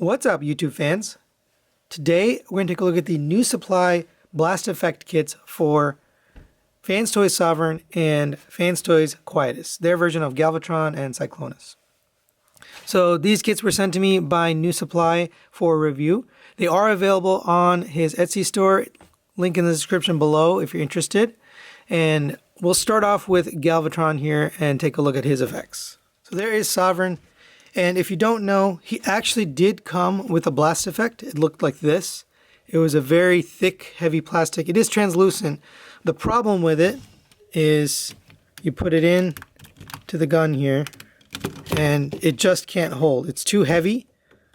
What's up, YouTube fans? Today we're going to take a look at the NuSupply blast effect kits for FansToys Sovereign and FansToys Quietus, their version of Galvatron and Cyclonus. So these kits were sent to me by NuSupply for review. They are available on his Etsy store, link in the description below if you're interested. And we'll start off with Galvatron here and take a look at his effects. So there is Sovereign. And if you don't know, he actually did come with a blast effect. It looked like this. It was a very thick, heavy plastic. It is translucent. The problem with it is you put it in to the gun here and it just can't hold. It's too heavy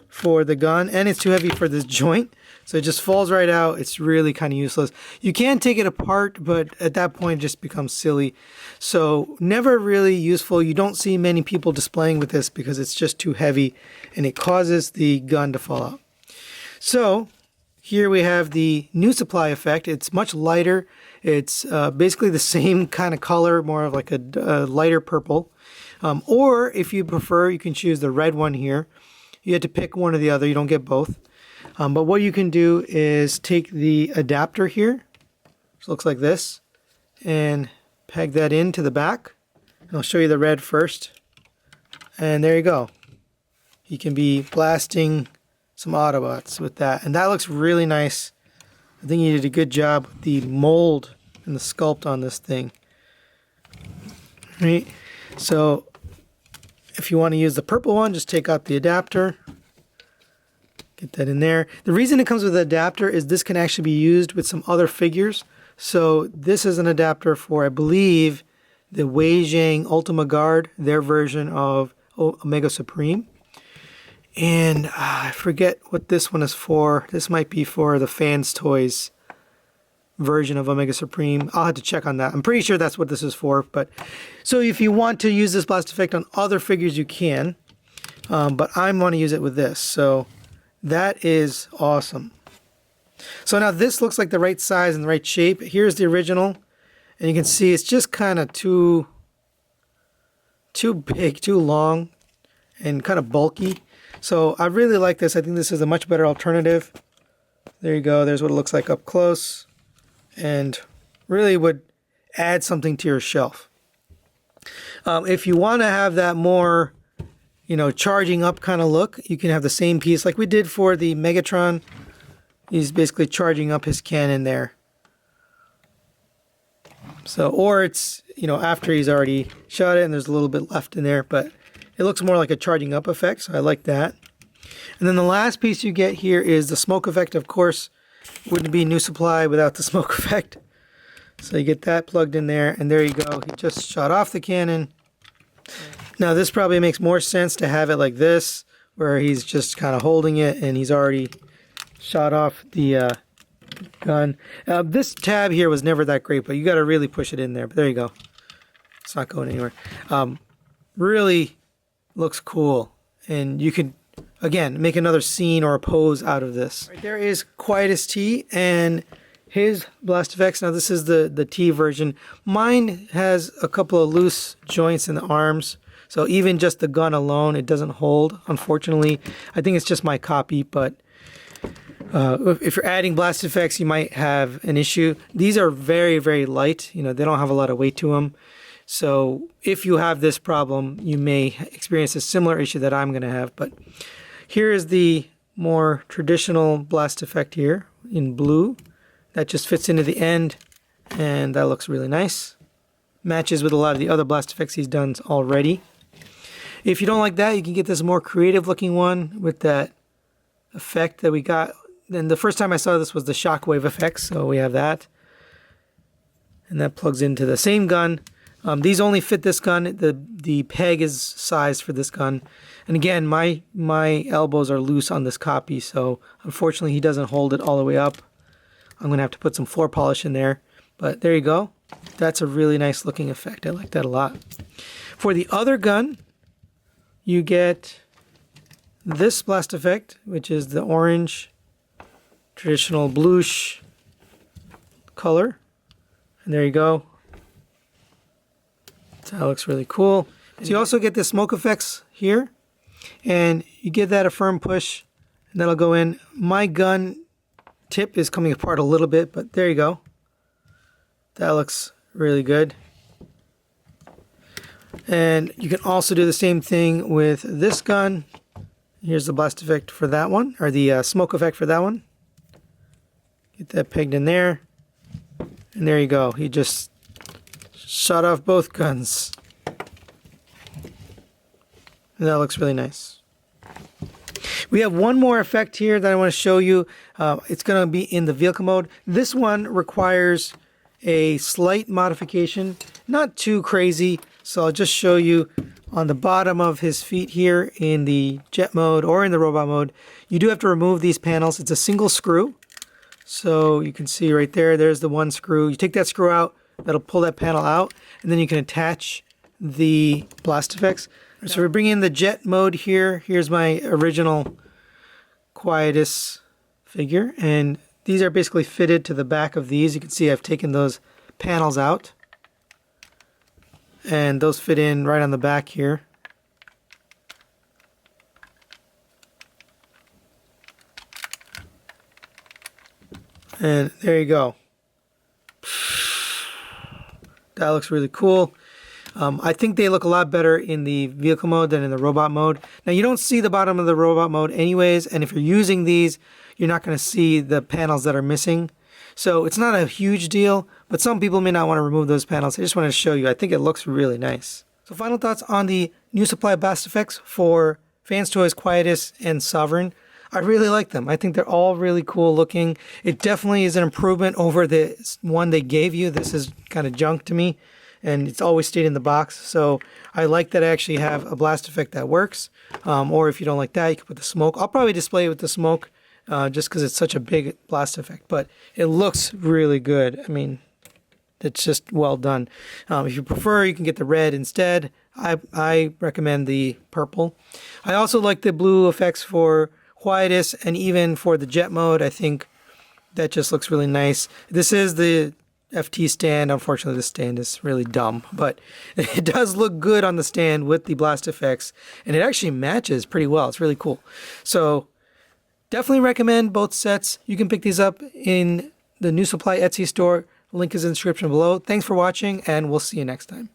for the gun and it's too heavy for this joint. So it just falls right out. It's really kind of useless. You can take it apart, but at that point it just becomes silly. So never really useful. You don't see many people displaying with this because it's just too heavy and it causes the gun to fall out. So here we have the NuSupply effect. It's much lighter. It's basically the same kind of color, more of like a lighter purple. Or if you prefer, you can choose the red one here. You have to pick one or the other. You don't get both. But what you can do is take the adapter here, which looks like this, and peg that into the back. And I'll show you the red first. And there you go. You can be blasting some Autobots with that. And that looks really nice. I think you did a good job with the mold and the sculpt on this thing. Right? So if you want to use the purple one, just take out the adapter. Get that in there. The reason it comes with an adapter is this can actually be used with some other figures. So this is an adapter for, I believe, the Wei Zhang Ultima Guard, their version of Omega Supreme. And I forget what this one is for. This might be for the FansToys version of Omega Supreme. I'll have to check on that. I'm pretty sure that's what this is for. But so if you want to use this blast effect on other figures, you can. But I want to use it with this. So that is awesome. So now this looks like the right size and the right shape. Here's the original. And you can see it's just kind of too big, too long, and kind of bulky. So I really like this. I think this is a much better alternative. There you go. There's what it looks like up close. And really would add something to your shelf. If you want to have that more, charging up kind of look, you can have the same piece like we did for the Megatron. He's basically charging up his cannon there. So, or it's, after he's already shot it and there's a little bit left in there, but it looks more like a charging up effect, so I like that. And then the last piece you get here is the smoke effect. Of course, wouldn't be NuSupply without the smoke effect. So you get that plugged in there, and there you go. He just shot off the cannon. Now this probably makes more sense to have it like this, where he's just kind of holding it and he's already shot off the gun. This tab here was never that great, but you got to really push it in there. But there you go. It's not going anywhere. Really looks cool, and you can again make another scene or a pose out of this. Right, there is Quietus T and his blast effects. Now this is the T version. Mine has a couple of loose joints in the arms, so even just the gun alone, it doesn't hold, unfortunately. I think it's just my copy, but if you're adding blast effects, you might have an issue. These are very, very light. They don't have a lot of weight to them. So if you have this problem, you may experience a similar issue that I'm going to have. But here is the more traditional blast effect here in blue. That just fits into the end, and that looks really nice. Matches with a lot of the other blast effects he's done already. If you don't like that, you can get this more creative looking one with that effect that we got. And the first time I saw this was the shockwave effect, so we have that. And that plugs into the same gun. These only fit this gun. The peg is sized for this gun. And again, my elbows are loose on this copy, so unfortunately he doesn't hold it all the way up. I'm going to have to put some floor polish in there. But there you go. That's a really nice looking effect. I like that a lot. For the other gun, you get this blast effect, which is the orange, traditional bluish color. And there you go. So that looks really cool. So you also get the smoke effects here. And you give that a firm push and that'll go in. My gun tip is coming apart a little bit, but there you go. That looks really good. And you can also do the same thing with this gun. Here's the blast effect for that one, or the smoke effect for that one. Get that pegged in there. And there you go. He just shot off both guns. And that looks really nice. We have one more effect here that I want to show you. It's going to be in the vehicle mode. This one requires a slight modification, not too crazy. So I'll just show you on the bottom of his feet here in the jet mode or in the robot mode. You do have to remove these panels. It's a single screw. So you can see right there, there's the one screw. You take that screw out, that'll pull that panel out, and then you can attach the blast effects. So we're bringing in the jet mode here. Here's my original Quietus figure, and these are basically fitted to the back of these. You can see I've taken those panels out, and those fit in right on the back here. And there you go. That looks really cool. I think they look a lot better in the vehicle mode than in the robot mode. Now you don't see the bottom of the robot mode anyways, and if you're using these, you're not going to see the panels that are missing. So it's not a huge deal, but some people may not want to remove those panels. I just wanted to show you. I think it looks really nice. So final thoughts on the NuSupply blast effects for FansToys, Quietus, and Sovereign. I really like them. I think they're all really cool looking. It definitely is an improvement over the one they gave you. This is kind of junk to me, and it's always stayed in the box. So I like that I actually have a blast effect that works. Or if you don't like that, you can put the smoke. I'll probably display it with the smoke just because it's such a big blast effect. But it looks really good. I mean, it's just well done. If you prefer, you can get the red instead. I recommend the purple. I also like the blue effects for Quietus, and even for the jet mode, I think that just looks really nice. This is the FT stand. Unfortunately, the stand is really dumb, but it does look good on the stand with the blast effects, and it actually matches pretty well. It's really cool. So definitely recommend both sets. You can pick these up in the NuSupply Etsy store. Link is in the description below. Thanks for watching, and we'll see you next time.